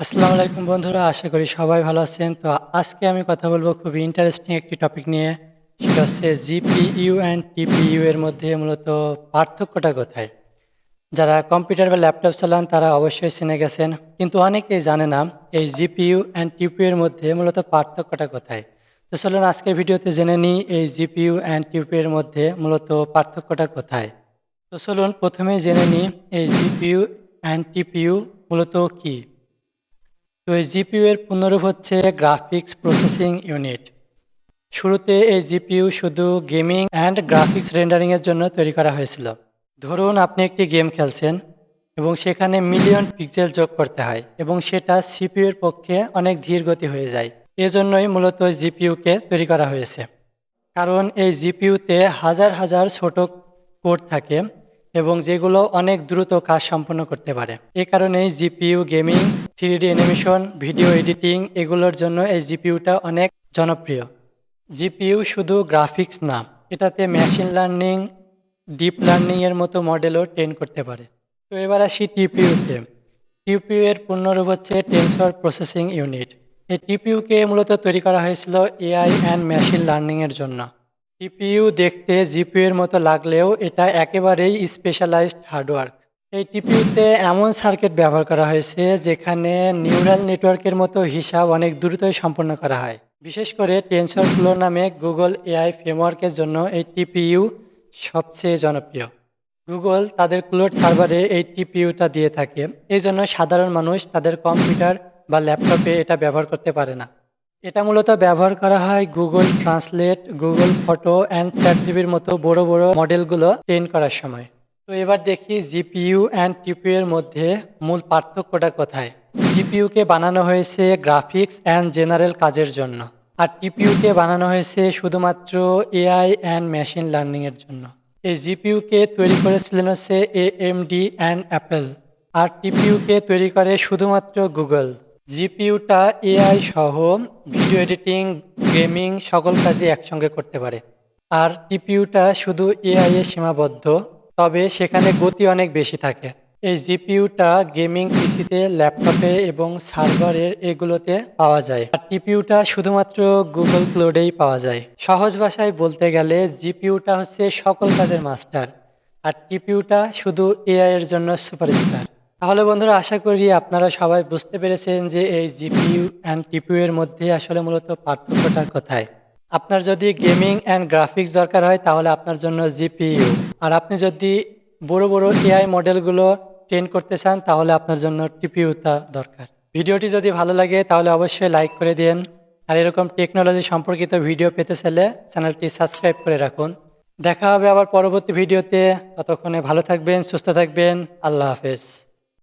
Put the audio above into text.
আসসালামু আলাইকুম বন্ধুরা, আশা করি সবাই ভালো আছেন। তো আজকে আমি কথা বলবো খুবই ইন্টারেস্টিং একটি টপিক নিয়ে। সেটা হচ্ছে জিপিইউ অ্যান্ড টিপিইউ এর মধ্যে মূলত পার্থক্যটা কোথায়। যারা কম্পিউটার বা ল্যাপটপ চালান তারা অবশ্যই চিনে গেছেন, কিন্তু অনেকেই জানে না এই জিপিইউ অ্যান্ড টিপিইউ এর মধ্যে মূলত পার্থক্যটা কোথায়। তো চলুন আজকের ভিডিওতে জেনে নিই এই জিপিইউ অ্যান্ড টিপিইউ এর মধ্যে মূলত পার্থক্যটা কোথায়। তো চলুন প্রথমে জেনে নিই এই জিপিইউ অ্যান্ড টিপিইউ মূলত কী। তো এই জিপিইউ এর পূর্ণরূপ হচ্ছে গ্রাফিক্স প্রসেসিং ইউনিট। শুরুতে এই জিপিইউ শুধু গেমিং অ্যান্ড গ্রাফিক্স রেন্ডারিংয়ের জন্য তৈরি করা হয়েছিল। ধরুন আপনি একটি গেম খেলছেন এবং সেখানে মিলিয়ন পিক্সেল যোগ করতে হয় এবং সেটা সিপিইউ এর পক্ষে অনেক ধীর গতি হয়ে যায়। এজন্যই মূলত জিপিইউকে তৈরি করা হয়েছে, কারণ এই জিপিইউতে হাজার হাজার ছোট কোড থাকে এবং যেগুলো অনেক দ্রুত কাজ সম্পন্ন করতে পারে। এ কারণেই GPU gaming, 3D animation, video editing এগুলোর জন্য এই জিপিইউটা অনেক জনপ্রিয়। জিপিইউ শুধু গ্রাফিক্স না, এটাতে মেশিন লার্নিং, ডিপ লার্নিং এর মতো মডেলও ট্রেন করতে পারে। তো এবার আসি টিপিইউতে। টিপিইউ এর পূর্ণরূপ হচ্ছে টেনসর প্রসেসিং ইউনিট। এই টিপিইউকে মূলত তৈরি করা হয়েছিল এআই অ্যান্ড মেশিন লার্নিং এর জন্য। টিপিইউ দেখতে জিপিইউ এর মতো লাগলেও এটা একেবারেই স্পেশালাইজড হার্ডওয়্যার্ক। এই টিপিইউতে এমন সার্কিট ব্যবহার করা হয়েছে যেখানে নিউরাল নেটওয়ার্কের মতো হিসাব অনেক দ্রুতই সম্পন্ন করা হয়। বিশেষ করে টেনসর ফ্লো নামে গুগল এআই ফ্রেমওয়ার্কের জন্য এই টিপিইউ সবচেয়ে জনপ্রিয়। গুগল তাদের ক্লাউড সার্ভারে এই টিপিইউটা দিয়ে থাকে, এই জন্য সাধারণ মানুষ তাদের কম্পিউটার বা ল্যাপটপে এটা ব্যবহার করতে পারে না। এটা মূলত ব্যবহার করা হয় Google translate, Google photo and চ্যাটজিপিটির মতো বড় বড় মডেলগুলো ট্রেন করার সময়। তো এবার দেখি জিপিইউ অ্যান্ড টিপিইউ এর মধ্যে মূল পার্থক্যটা কোথায়। জিপিইউকে বানানো হয়েছে গ্রাফিক্স অ্যান্ড জেনারেল কাজের জন্য, আর টিপিইউকে বানানো হয়েছে শুধুমাত্র এআই অ্যান্ড মেশিন লার্নিংয়ের জন্য। এই জিপিইউকে তৈরি করেছিলেন হচ্ছে এএমডি অ্যান্ড অ্যাপেল, আর টিপিইউকে তৈরি করে শুধুমাত্র গুগল। জিপিইউটা এআই সহ ভিডিও এডিটিং, গেমিং সকল কাজই একসঙ্গে করতে পারে। আর টিপিইউটা শুধু এআই এ সীমাবদ্ধ, তবে সেখানে গতি অনেক বেশি থাকে। এই জিপিইউটা গেমিং পিসিতে, ল্যাপটপে এবং সার্ভারের এগুলোতে পাওয়া যায়। আর টিপিইউটা শুধুমাত্র গুগল ক্লাউডেই পাওয়া যায়। সহজ ভাষায় বলতে গেলে জিপিইউটা হচ্ছে সকল কাজের মাস্টার, আর টিপিইউটা শুধু এআই এর জন্য সুপারস্টার। তাহলে বন্ধুরা, আশা করি আপনারা সবাই বুঝতে পেরেছেন যে এই জিপিইউ অ্যান্ড টিপিইউ এর মধ্যে আসলে মূলত পার্থক্যটা কোথায়। আপনার যদি গেমিং অ্যান্ড গ্রাফিক্স দরকার হয় তাহলে আপনার জন্য জিপিইউ, আর আপনি যদি বড় বড় এআই মডেলগুলো ট্রেন করতে চান তাহলে আপনার জন্য টিপিইউটা দরকার। ভিডিওটি যদি ভালো লাগে তাহলে অবশ্যই লাইক করে দিন, আর এরকম টেকনোলজি সম্পর্কিত ভিডিও পেতে চাইলে চ্যানেলটি সাবস্ক্রাইব করে রাখুন। দেখা হবে আবার পরবর্তী ভিডিওতে। ততক্ষণে ভালো থাকবেন, সুস্থ থাকবেন। আল্লাহ হাফেজ।